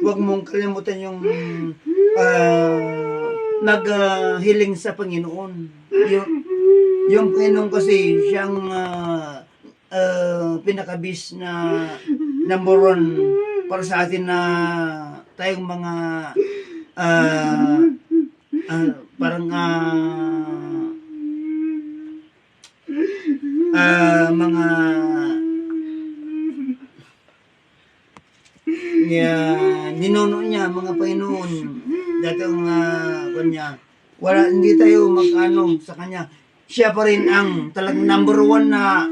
huwag mong kalimutan yung naghiling sa Panginoon. Yung Panginoon kasi siyang pinakabis na number one para sa atin na tayong mga parang mga ninuno niya, mga Panginoon, datang kanya, hindi tayo mag-ano sa kanya. Siya pa rin ang talagang number one na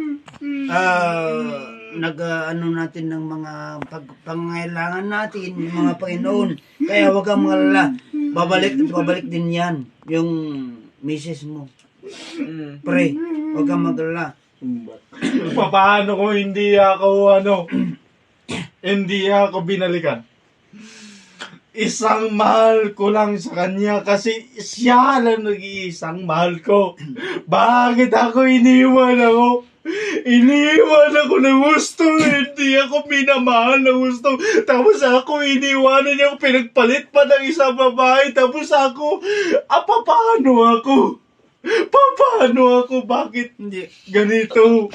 nag-ano natin ng mga pangangailangan natin, mga Panginoon. Kaya huwag kang magalala. Babalik din yan, yung misis mo. Pre, huwag kang magalala. Paano kung hindi ako binalikan? Isang mahal ko lang sa kanya kasi siya lang nag-iisang mahal ko. Bakit ako iniwan ako? Iniwan ako ng gusto, hindi ako minamahal ng gusto. Tapos ako iniwanan niya, pinagpalit pa ng isang babae. Tapos ako, paano ako? Paano ako? Bakit Hindi. ganito?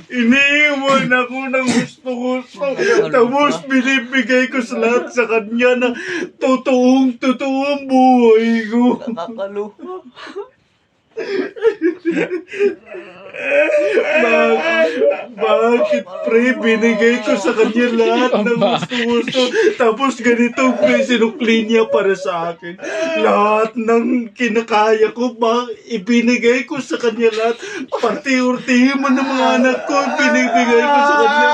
Iniwan ako ng gusto. Tapos binibigay ko sa lahat sa kanya na totoong buhay ko. Nakakaluha. Bakit pre, binigay ko sa kanya lahat ng gusto. Tapos ganito, sinukli niya para sa akin. Lahat ng kinakaya ko, ibinigay ko sa kanya lahat. Pati urtihin mo ng mga anak ko, binibigay ko sa kanya.